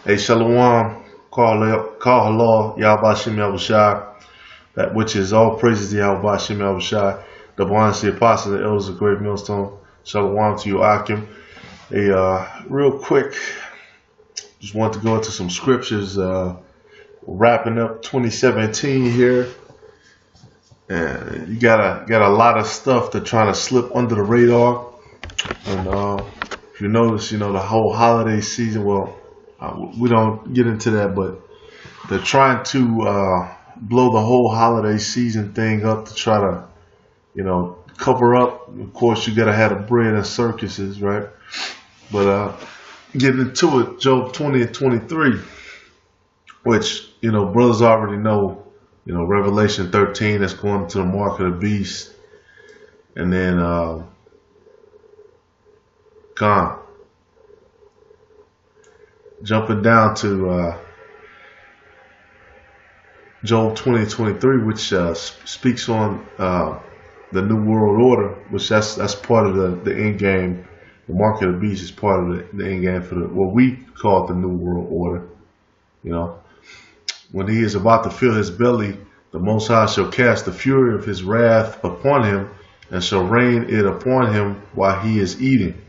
Hey, Shalom, call Allah, Yahweh Shem Yahushai, that which is all praises to Yahweh Shem Yahushai, the bonds, the apostles, the elders of Great Millstone. Shalom to you, Akim. Hey, real quick, just want to go into some scriptures, wrapping up 2017 here. And you got a lot of stuff that's trying to slip under the radar. And if you notice, the whole holiday season, well, we don't get into that, but they're trying to blow the whole holiday season thing up to try to, cover up. Of course, you got to have the bread and circuses, right? But getting into it, Job 20 and 23, which, brothers already know, Revelation 13, that's going to the mark of the beast. And then gone. Jumping down to Job 20:23, which speaks on the New World Order, which that's part of the end game. The mark of the beast is part of the end game for what we call the New World Order. When he is about to fill his belly, the Most High shall cast the fury of his wrath upon him, and shall rain it upon him while he is eating.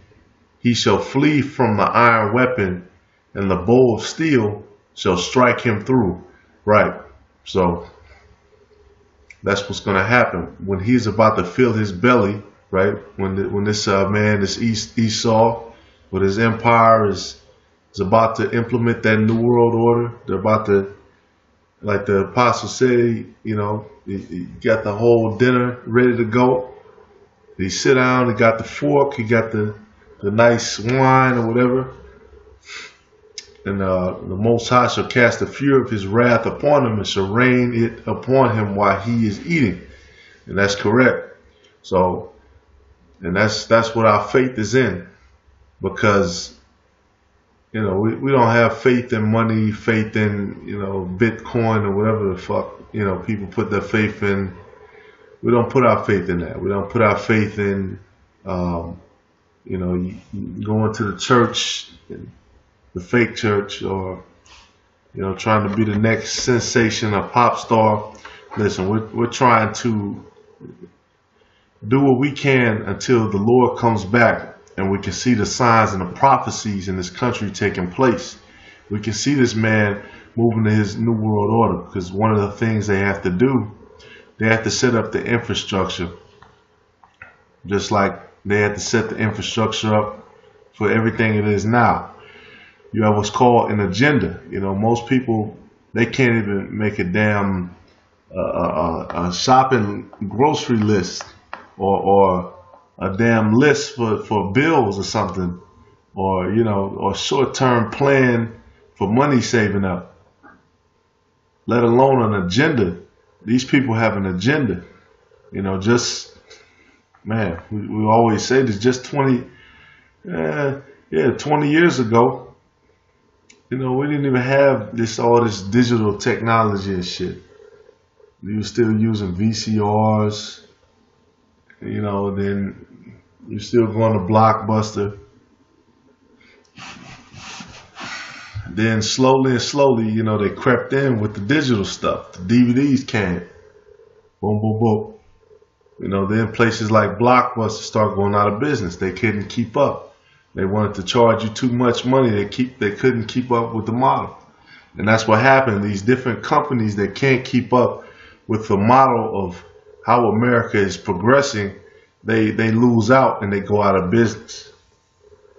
He shall flee from the iron weapon, and the bow of steel shall strike him through. Right. So that's what's going to happen when he's about to fill his belly. Right. When this man, this Esau, with his empire is about to implement that New World Order. They're about to, like the apostle said, he got the whole dinner ready to go. He sit down, he got the fork, he got the nice wine or whatever. And the Most High shall cast the fury of his wrath upon him, and shall rain it upon him while he is eating. And that's correct. So, and that's what our faith is in. Because, we don't have faith in money, faith in, Bitcoin or whatever the fuck, people put their faith in. We don't put our faith in that. We don't put our faith in, going to the church, the fake church, or, trying to be the next sensation, a pop star. Listen, we're trying to do what we can until the Lord comes back and we can see the signs and the prophecies in this country taking place. We can see this man moving to his New World Order, because one of the things they have to do, they have to set up the infrastructure, just like they had to set the infrastructure up for everything it is now. You have what's called an agenda. Most people, they can't even make a damn a shopping grocery list or a damn list for bills or something, or short-term plan for money saving up, let alone an agenda. These people have an agenda. We always say this, just 20 years ago, we didn't even have all this digital technology and shit. We were still using VCRs, then you're still going to Blockbuster. Then slowly, they crept in with the digital stuff. The DVDs came. Boom, boom, boom. Then places like Blockbuster start going out of business. They couldn't keep up. They wanted to charge you too much money. They couldn't keep up with the model. And that's what happened. These different companies that can't keep up with the model of how America is progressing, they lose out and they go out of business.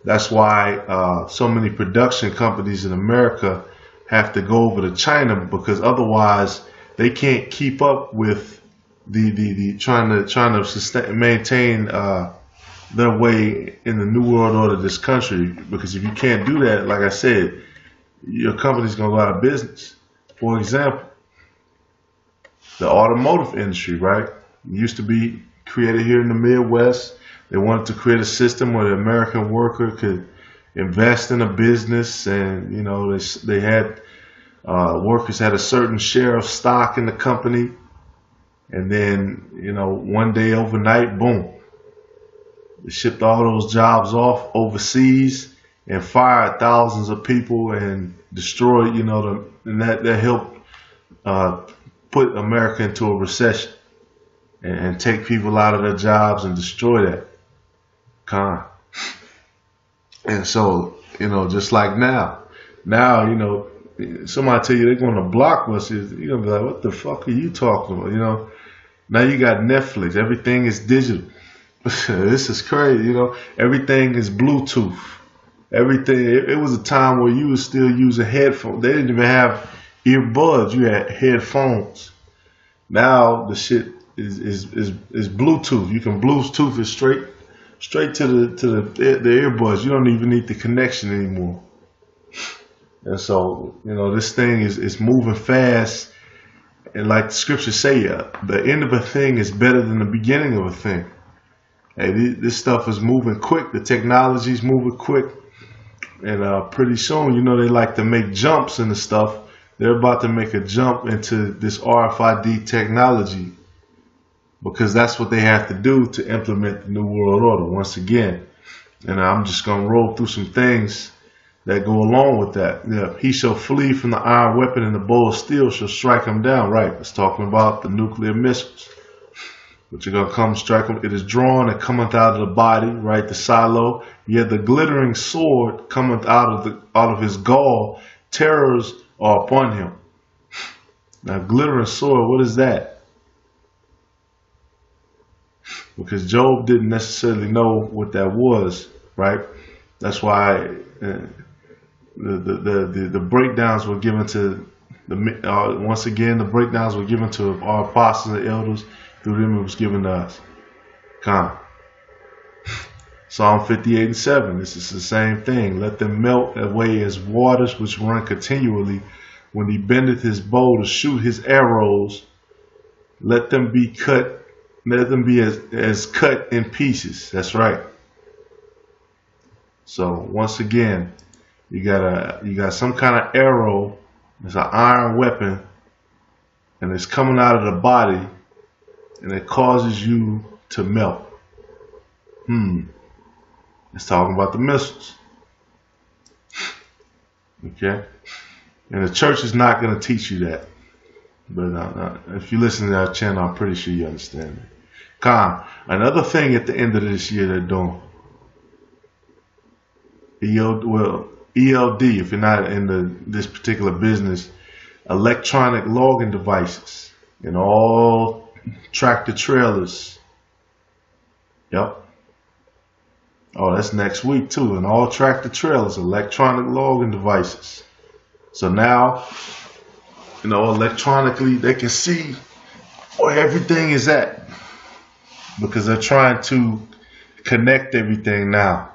That's why so many production companies in America have to go over to China, because otherwise they can't keep up with the trying to maintain their way in the New World Order of this country. Because if you can't do that, like I said, your company's gonna go out of business. For example, the automotive industry, right? It used to be created here in the Midwest. They wanted to create a system where the American worker could invest in a business, and they had workers had a certain share of stock in the company, and then one day overnight, boom, they shipped all those jobs off overseas, and fired thousands of people and destroyed, and that helped put America into a recession and take people out of their jobs and destroy that. And so, just like now, somebody tell you they're going to Blockbuster, you're going to be like, what the fuck are you talking about? Now you got Netflix. Everything is digital. This is crazy, Everything is Bluetooth. Everything. It was a time where you was still using headphones. They didn't even have earbuds. You had headphones. Now the shit is Bluetooth. You can Bluetooth it straight to the earbuds. You don't even need the connection anymore. And so, this thing is moving fast. And like the scriptures say, the end of a thing is better than the beginning of a thing. Hey, this stuff is moving quick. The technology is moving quick. And pretty soon, they like to make jumps into stuff. They're about to make a jump into this RFID technology because that's what they have to do to implement the New World Order once again. And I'm just going to roll through some things that go along with that. Yeah, he shall flee from the iron weapon, and the bow of steel shall strike him down. Right, it's talking about the nuclear missiles. But you're going to come strike him. It is drawn and cometh out of the body, right, the silo. Yet the glittering sword cometh out of his gall. Terrors are upon him. Now, glittering sword, what is that? Because Job didn't necessarily know what that was, right? That's why the breakdowns were given to once again, the breakdowns were given to our apostles and elders. Through them it was given to us. Psalm 58:7. This is the same thing. Let them melt away as waters which run continually. When he bendeth his bow to shoot his arrows, let them be cut. Let them be as cut in pieces. That's right. So once again, you got some kind of arrow. It's an iron weapon, and it's coming out of the body, and it causes you to melt. It's talking about the missiles. Okay, and the church is not going to teach you that. But if you listen to our channel, I'm pretty sure you understand it. Another thing at the end of this year they're doing. ELD, if you're not in this particular business, electronic logging devices in all tractor trailers. Yep. Oh, that's next week too. In all tractor trailers, electronic logging devices. So now, electronically they can see where everything is at because they're trying to connect everything now.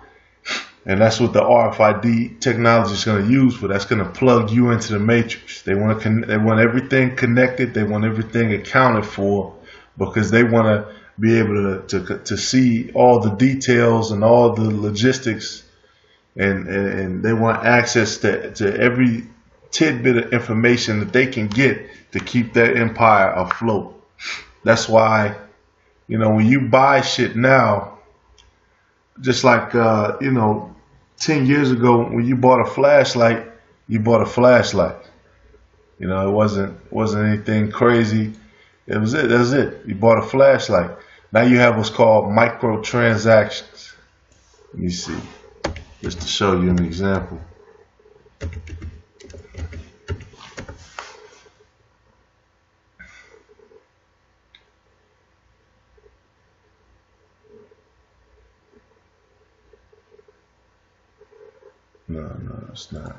And that's what the RFID technology is going to use for. That's going to plug you into the matrix. They want everything connected. They want everything accounted for because they want to be able to see all the details and all the logistics, and they want access to every tidbit of information that they can get to keep their empire afloat. That's why, when you buy shit now, just like 10 years ago when you bought a flashlight, you bought a flashlight. It wasn't anything crazy. That's it. You bought a flashlight. Now you have what's called microtransactions. Let me see, just to show you an example. No, it's not.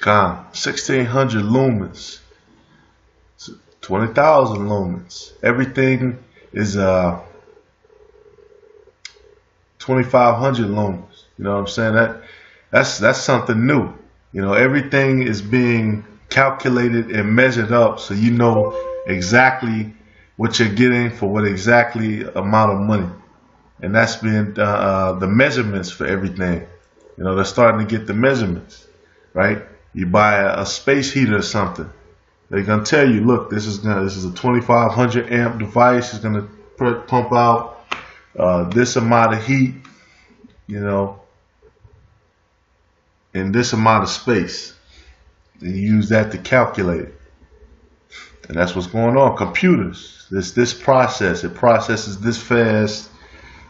Gone. 1,600 lumens. 20,000 lumens. Everything is 2,500 lumens. You know what I'm saying? That's something new. Everything is being calculated and measured up, so you know exactly what you're getting for what exactly amount of money. And that's been the measurements for everything. They're starting to get the measurements, right? You buy a space heater or something, they're gonna tell you, look, this is a 2,500 amp device. It's gonna pump out this amount of heat, you know, in this amount of space. And you use that to calculate it. And that's what's going on. Computers, this process, it processes this fast.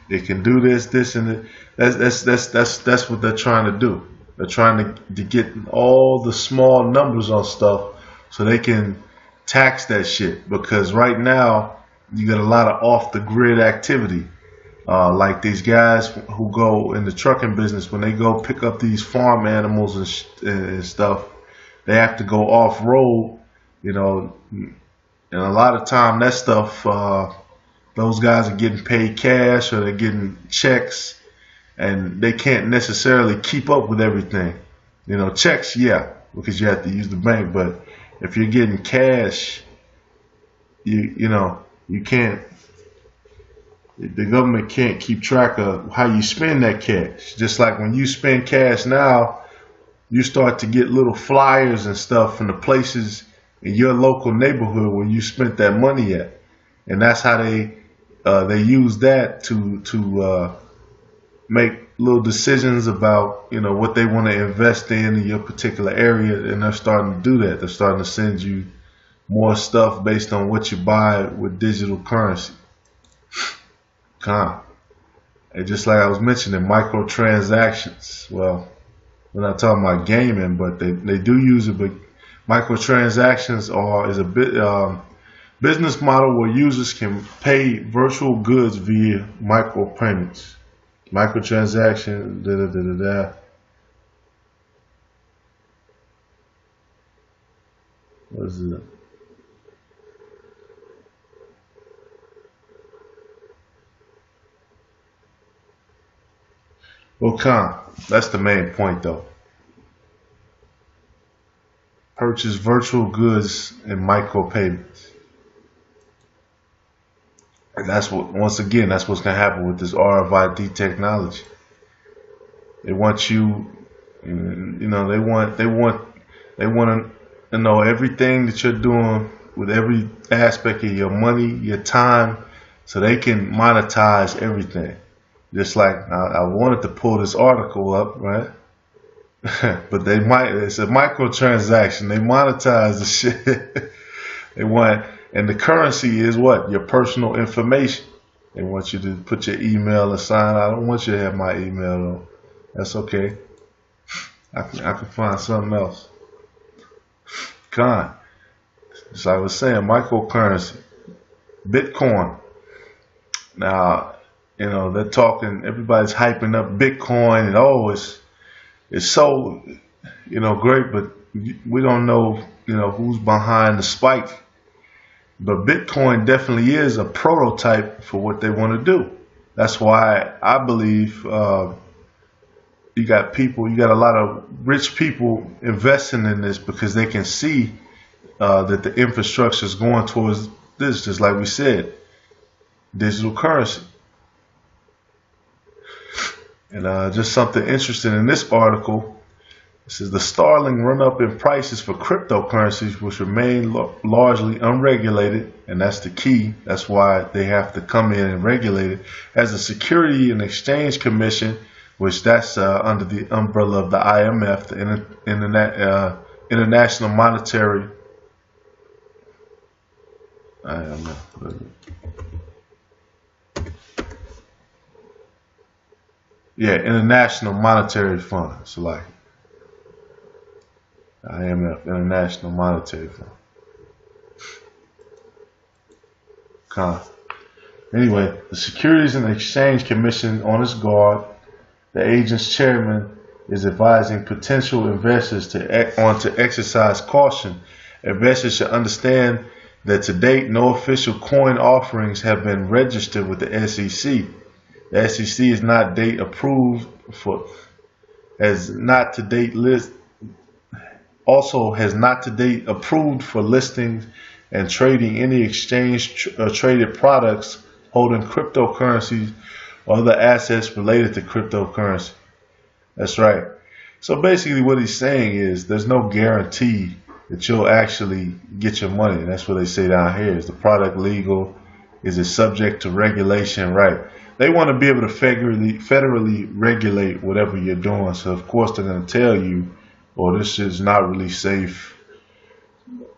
It can do this, and it. That's what they're trying to do. They're trying to get all the small numbers on stuff so they can tax that shit. Because right now you got a lot of off the grid activity. Like these guys who go in the trucking business, when they go pick up these farm animals and stuff, they have to go off road, you know, and a lot of time that stuff, those guys are getting paid cash or they're getting checks, and they can't necessarily keep up with everything. You know, checks, yeah, because you have to use the bank, but if you're getting cash, you know, you can't. The government can't keep track of how you spend that cash. Just like when you spend cash now, you start to get little flyers and stuff from the places in your local neighborhood where you spent that money at, and that's how they use that to make little decisions about, you know, what they want to invest in your particular area, and they're starting to do that. They're starting to send you more stuff based on what you buy with digital currency. And just like I was mentioning, microtransactions. Well, we're not talking about gaming, but they do use it. But microtransactions is a bit business model where users can pay virtual goods via micropayments. Microtransaction. Da da da da da. What is it? Well, that's the main point though. Purchase virtual goods in micropayments. And that's what, once again, that's what's going to happen with this RFID technology. They want you, you know, they want to know everything that you're doing with every aspect of your money, your time, so they can monetize everything. Just like I wanted to pull this article up, right? But it's a microtransaction. They monetize the shit. They want, and the currency is what? Your personal information. They want you to put your email and sign. I don't want you to have my email though. That's okay. I can find something else. As I was saying, microcurrency, Bitcoin. Now, you know, they're talking, everybody's hyping up Bitcoin and it's so, you know, great, but we don't know, you know, who's behind the spike. But Bitcoin definitely is a prototype for what they want to do. That's why I believe you got a lot of rich people investing in this because they can see that the infrastructure is going towards this, just like we said, digital currency. And just something interesting in this article, this is the startling run-up in prices for cryptocurrencies, which remain largely unregulated, and that's the key. That's why they have to come in and regulate it. As the Security and Exchange Commission, which that's under the umbrella of the IMF, the International Monetary. International Monetary Fund. So like IMF, International Monetary Fund. Anyway, the Securities and Exchange Commission on its guard. The agent's chairman is advising potential investors to exercise caution. Investors should understand that to date, no official coin offerings have been registered with the SEC. The SEC is not date approved for, has not to date approved for listing and trading any exchange traded products holding cryptocurrencies or other assets related to cryptocurrency. That's right. So basically what he's saying is there's no guarantee that you'll actually get your money. And that's what they say down here. Is the product legal? Is it subject to regulation? Right. they want to be able to federally regulate whatever you're doing. So of course they're going to tell you, "Oh, this is not really safe."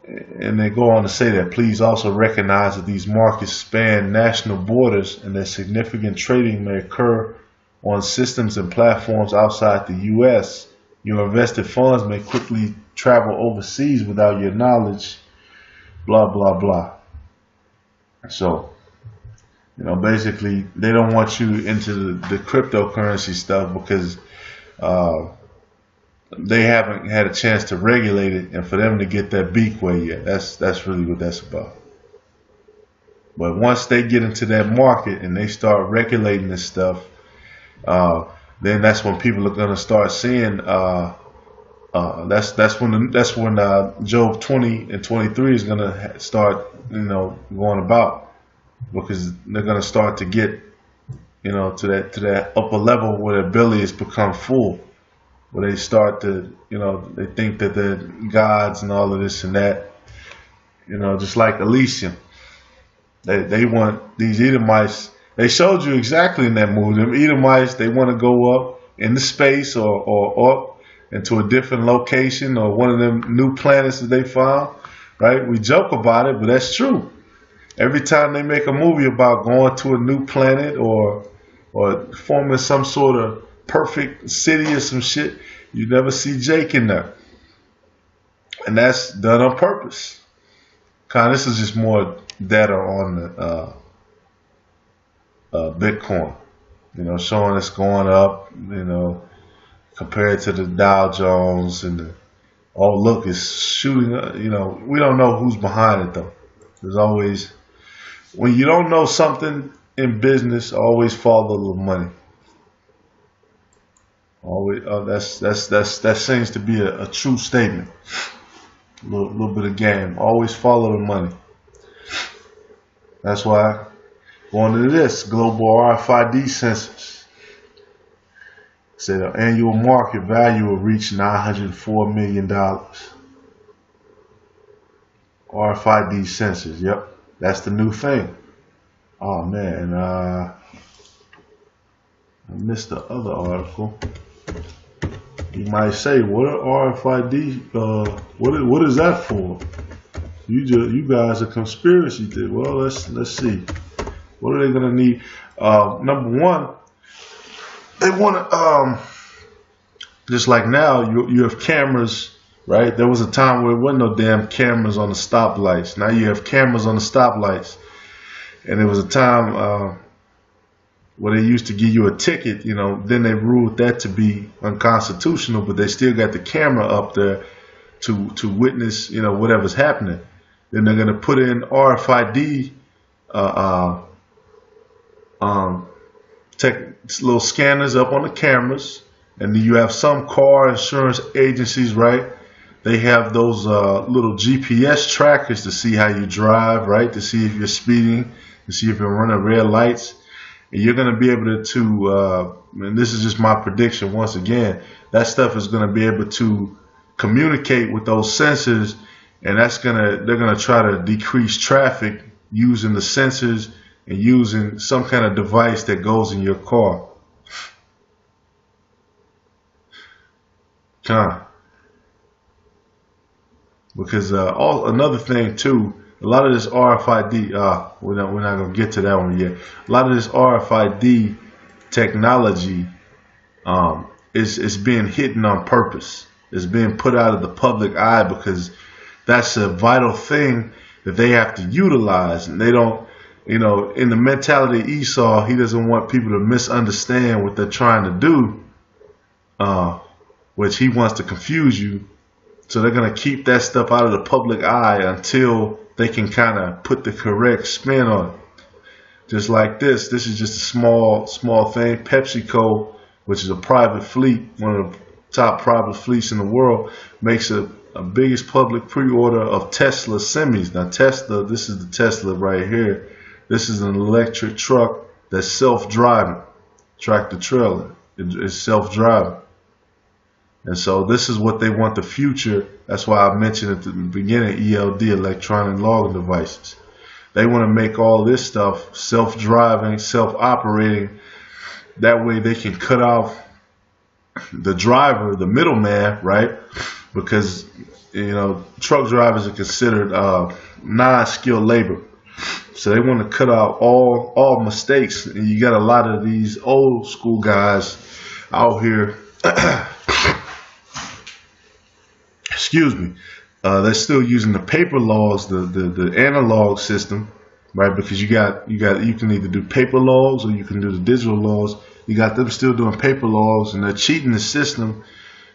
And they go on to say that please also recognize that these markets span national borders and that significant trading may occur on systems and platforms outside the U.S. Your invested funds may quickly travel overseas without your knowledge, blah, blah, blah. So, basically, they don't want you into the cryptocurrency stuff because they haven't had a chance to regulate it, and for them to get that beak way yet. That's really what that's about. But once they get into that market and they start regulating this stuff, then that's when people are gonna start seeing. That's when Job 20 and 23 is gonna start going about, because they're gonna start to get to that upper level where their belly has become full, where they start to they think that they're gods and all of this and that, just like Elysium. They want these Edomites. They showed you exactly in that movie. Them Edomites, they want to go up into space or up into a different location or one of them new planets that they found, right? We joke about it, but that's true. Every time they make a movie about going to a new planet or forming some sort of perfect city or some shit, you never see Jake in there. And that's done on purpose. This is just more data on the Bitcoin, showing it's going up, compared to the Dow Jones and look, it's shooting, we don't know who's behind it though. There's always, when you don't know something in business, always follow the money. Always, that seems to be a true statement. A little bit of game. Always follow the money. That's why going into this global RFID sensors, say the annual market value will reach $904 million. RFID sensors, yep, that's the new thing. Oh man, I missed the other article. You might say, what are RFID? What is that for? You guys are conspiracy theory. Well, let's see. What are they gonna need? Number one, they want to just like now you have cameras, right? There was a time where there wasn't no damn cameras on the stoplights. Now you have cameras on the stoplights, and there was a time where they used to give you a ticket. Then they ruled that to be unconstitutional, but they still got the camera up there to witness whatever's happening. Then they're gonna put in RFID little scanners up on the cameras, and then you have some car insurance agencies, right? They have those little GPS trackers to see how you drive, right? To see if you're speeding, to see if you're running red lights. And you're going to be able to, and this is just my prediction once again, that stuff is going to be able to communicate with those sensors, and they're going to try to decrease traffic using the sensors and using some kind of device that goes in your car. Because another thing too, a lot of this RFID, we're not gonna get to that one yet. A lot of this RFID technology is being hidden on purpose. It's being put out of the public eye because that's a vital thing that they have to utilize, and they don't. In the mentality of Esau, he doesn't want people to misunderstand what they're trying to do, which he wants to confuse you. So they're going to keep that stuff out of the public eye until they can kind of put the correct spin on it. Just like this is just a small thing. PepsiCo, which is a private fleet, one of the top private fleets in the world, makes a biggest public pre-order of Tesla semis. Now Tesla, this is the Tesla right here. This is an electric truck that's self-driving, tractor trailer. It's self-driving. And so this is what they want the future. That's why I mentioned at the beginning, ELD, electronic logging devices. They want to make all this stuff self-driving, self-operating. That way they can cut off the driver, the middleman, right? Because truck drivers are considered non-skilled labor. So they want to cut out all mistakes. And you got a lot of these old school guys out here. Excuse me. They're still using the paper logs, the analog system, right? Because you can either do paper logs or you can do the digital logs. You got them still doing paper logs, and they're cheating the system.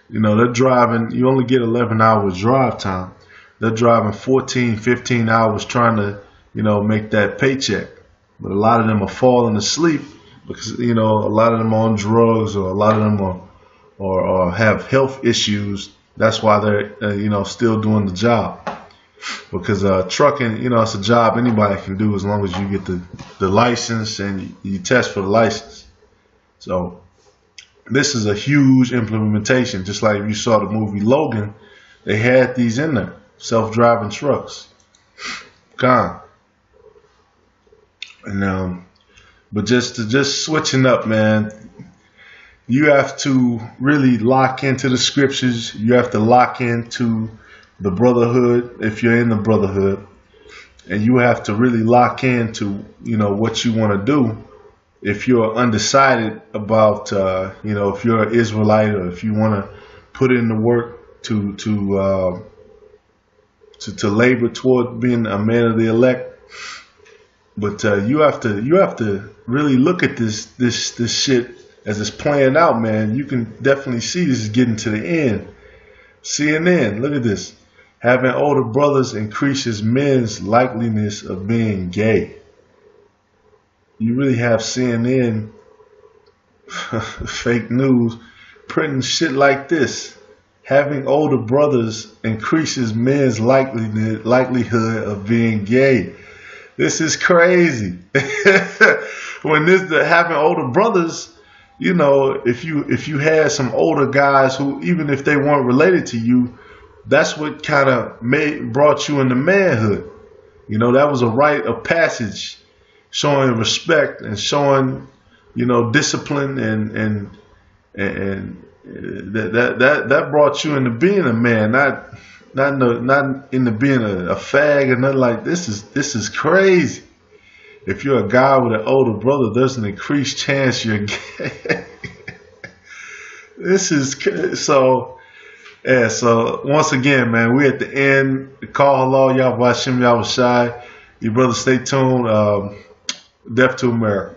They're driving. You only get 11 hours drive time. They're driving 14, 15 hours trying to, make that paycheck. But a lot of them are falling asleep because, a lot of them are on drugs, or a lot of them or have health issues. That's why they're, still doing the job. Because trucking, it's a job anybody can do as long as you get the license and you test for the license. So this is a huge implementation. Just like you saw the movie Logan, they had these in there, self-driving trucks. Gone. And but just switching up, man. You have to really lock into the scriptures. You have to lock into the brotherhood if you're in the brotherhood, and you have to really lock into what you want to do. If you're undecided about if you're an Israelite, or if you want to put in the work to labor toward being a man of the elect, but you have to really look at this shit as it's playing out, man. You can definitely see this is getting to the end. CNN, look at this. Having older brothers increases men's likeliness of being gay. You really have CNN, fake news, printing shit like this. Having older brothers increases men's likelihood of being gay. This is crazy. When having older brothers, if you had some older guys who, even if they weren't related to you, that's what kind of brought you into manhood. That was a rite of passage, showing respect and showing, discipline, and that brought you into being a man, not into being a fag or nothing like this. This is crazy. If you're a guy with an older brother, there's an increased chance you're gay. This is so. Yeah, so once again, man, we're at the end. Call hello, Yahweh Hashem, Yahweh Shai. You brothers, stay tuned. Death to America.